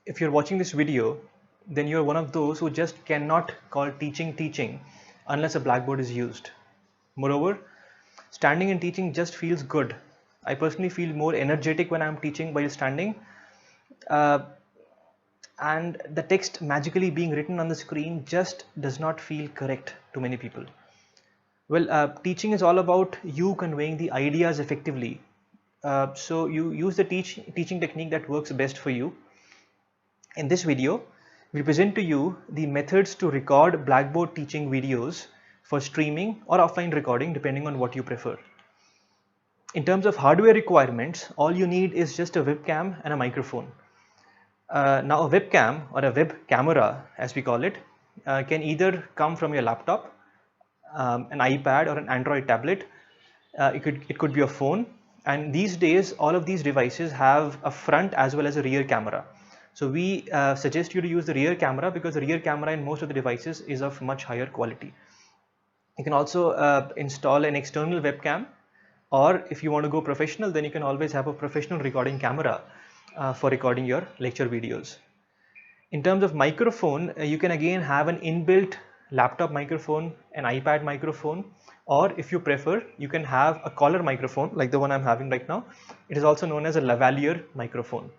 if you're watching this video, then you're one of those who just cannot call teaching unless a blackboard is used. Moreover, standing and teaching just feels good. I personally feel more energetic when I'm teaching while standing, uh, and the text magically being written on the screen just does not feel correct to many people. Well, teaching is all about you conveying the ideas effectively. So you use the teaching technique that works best for you. In this video, we present to you the methods to record Blackboard teaching videos for streaming or offline recording depending on what you prefer. In terms of hardware requirements, all you need is just a webcam and a microphone. Now a webcam or a web camera as we call it can either come from your laptop, an iPad or an Android tablet. It could be a phone, and these days all of these devices have a front as well as a rear camera. So we suggest you to use the rear camera because the rear camera in most of the devices is of much higher quality. You can also install an external webcam, or if you want to go professional, then you can always have a professional recording camera for recording your lecture videos. In terms of microphone, you can again have an inbuilt laptop microphone, an iPad microphone, or if you prefer, you can have a collar microphone like the one I'm having right now. It is also known as a lavalier microphone.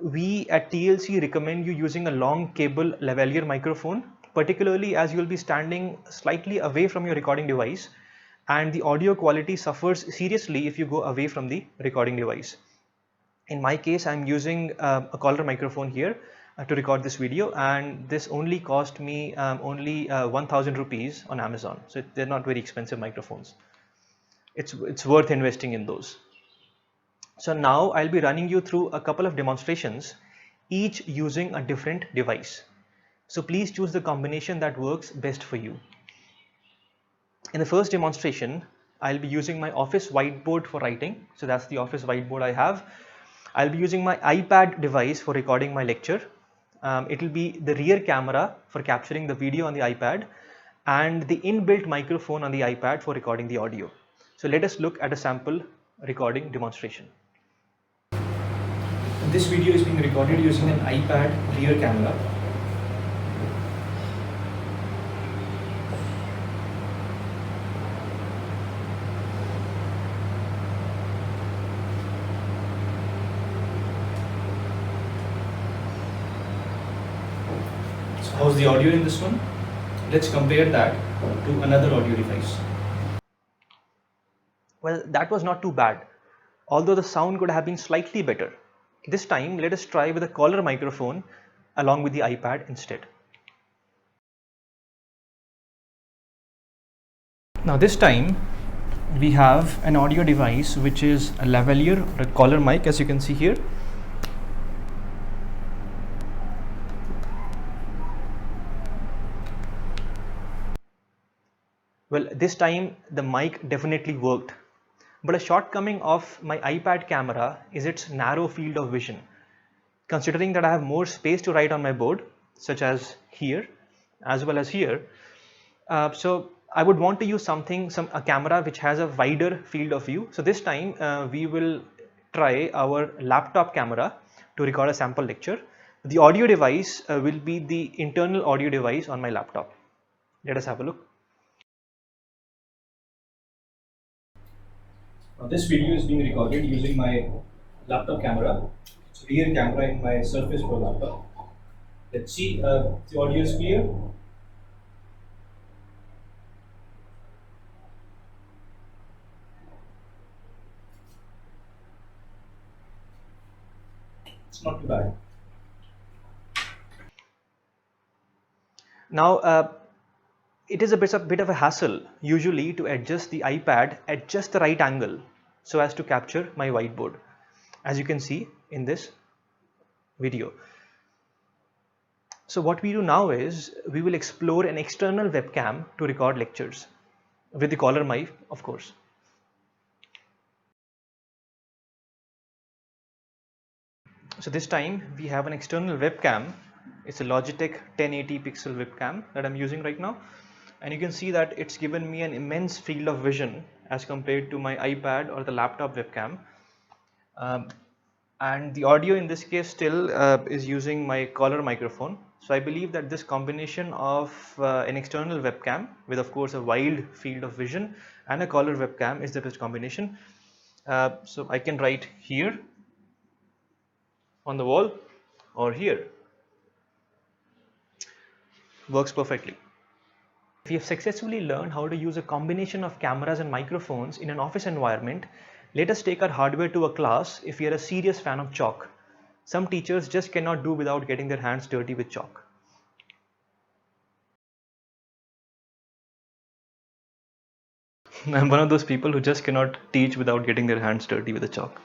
We at TLC recommend you using a long cable lavalier microphone, particularly as you will be standing slightly away from your recording device, and the audio quality suffers seriously if you go away from the recording device. In my case, I'm using a collar microphone here to record this video, and this only cost me only 1000 rupees on Amazon. So they're not very expensive microphones. It's worth investing in those. So now I'll be running you through a couple of demonstrations, each using a different device. So please choose the combination that works best for you. In the first demonstration, I'll be using my office whiteboard for writing. So that's the office whiteboard I have. I'll be using my iPad device for recording my lecture. It will be the rear camera for capturing the video on the iPad and the inbuilt microphone on the iPad for recording the audio. So let us look at a sample recording demonstration. This video is being recorded using an iPad rear camera. So how's the audio in this one? Let's compare that to another audio device. Well, that was not too bad, although the sound could have been slightly better. This time, let us try with a collar microphone along with the iPad instead. Now this time, we have an audio device which is a lavalier or a collar mic, as you can see here. Well, this time the mic definitely worked. But a shortcoming of my iPad camera is its narrow field of vision. Considering that I have more space to write on my board, such as here, as well as here, so I would want to use a camera which has a wider field of view. So this time we will try our laptop camera to record a sample lecture. The audio device will be the internal audio device on my laptop. Let us have a look. Now this video is being recorded using my laptop camera. It's a rear camera in my Surface Pro laptop. Let's see, the audio is clear. It's not too bad. Now, it is a bit of a hassle usually to adjust the iPad at just the right angle so as to capture my whiteboard, as you can see in this video. So what we do now is we will explore an external webcam to record lectures with the collar mic, of course. So this time we have an external webcam. It's a Logitech 1080 pixel webcam that I'm using right now. And you can see that it's given me an immense field of vision as compared to my iPad or the laptop webcam. and the audio in this case still is using my collar microphone. So I believe that this combination of an external webcam with of course a wide field of vision and a collar webcam is the best combination. So I can write here on the wall or here. Works perfectly. If you have successfully learned how to use a combination of cameras and microphones in an office environment, let us take our hardware to a class if you are a serious fan of chalk. Some teachers just cannot do without getting their hands dirty with chalk. I'm one of those people who just cannot teach without getting their hands dirty with a chalk.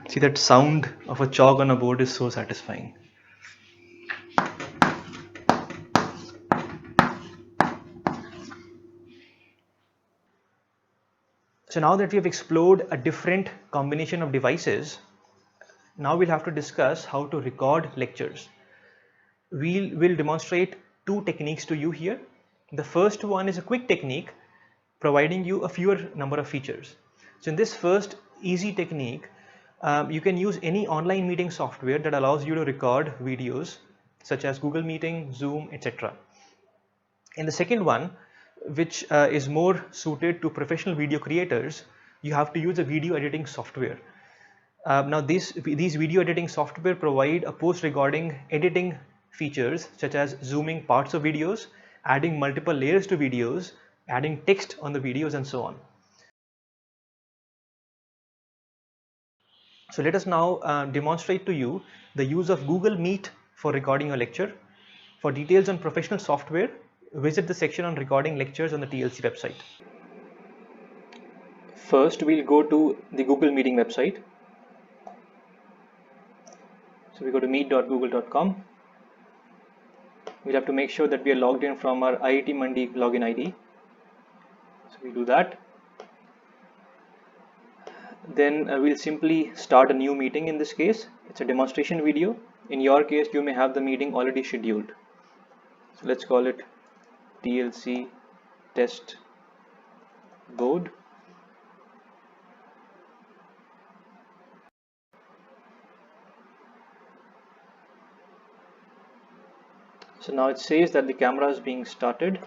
See, that sound of a chalk on a board is so satisfying. So now that we have explored a different combination of devices, now we'll have to discuss how to record lectures. We'll demonstrate two techniques to you here. The first one is a quick technique providing you a fewer number of features. So in this first easy technique, you can use any online meeting software that allows you to record videos such as Google Meeting, Zoom, etc. In the second one, which is more suited to professional video creators, you have to use a video editing software. Now these video editing software provide a post-recording editing features such as zooming parts of videos, adding multiple layers to videos, adding text on the videos, and so on. So let us now demonstrate to you the use of Google Meet for recording a lecture. For details on professional software, visit the section on recording lectures on the TLC website. First, we'll go to the Google Meeting website. So we go to meet.google.com. We'll have to make sure that we are logged in from our IIT Mandi login ID. So we do that. Then we'll simply start a new meeting. In this case, it's a demonstration video. In your case, you may have the meeting already scheduled. So let's call it TLC test board. So now it says that the camera is being started.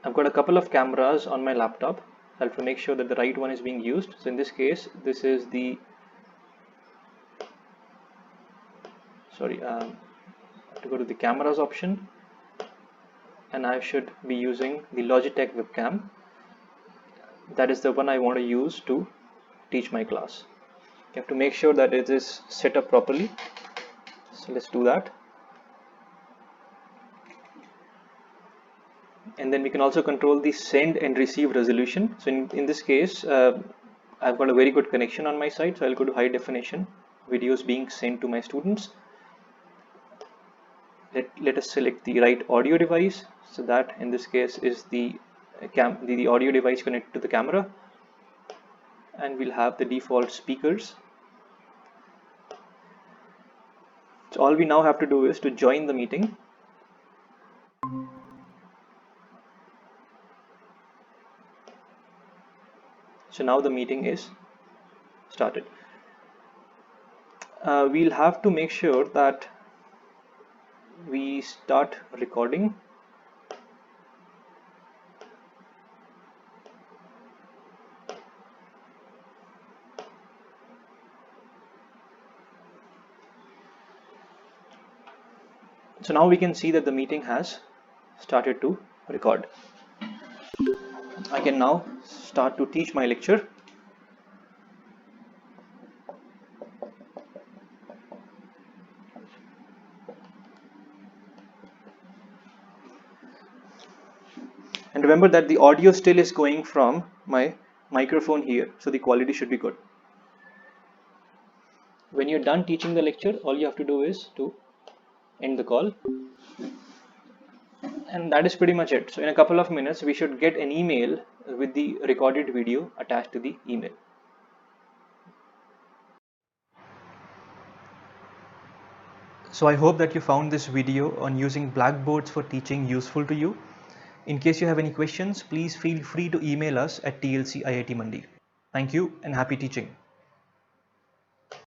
I've got a couple of cameras on my laptop. I have to make sure that the right one is being used. So in this case, this is the to go to the cameras option, and I should be using the Logitech webcam. That is the one I want to use to teach my class. You have to make sure that it is set up properly. So let's do that. And then we can also control the send and receive resolution. So in this case, I've got a very good connection on my side, so I'll go to high definition videos being sent to my students. Let us select the right audio device. So that in this case is the audio device connected to the camera, and we'll have the default speakers. So all we now have to do is to join the meeting. So now the meeting is started. We'll have to make sure that we start recording. So now we can see that the meeting has started to record. I can now start to teach my lecture. And remember that the audio still is going from my microphone here, so the quality should be good. When you're done teaching the lecture, all you have to do is to end the call. And that is pretty much it. So in a couple of minutes, we should get an email with the recorded video attached to the email. So I hope that you found this video on using blackboards for teaching useful to you. In case you have any questions, please feel free to email us at TLC IIT Mandi. Thank you and happy teaching.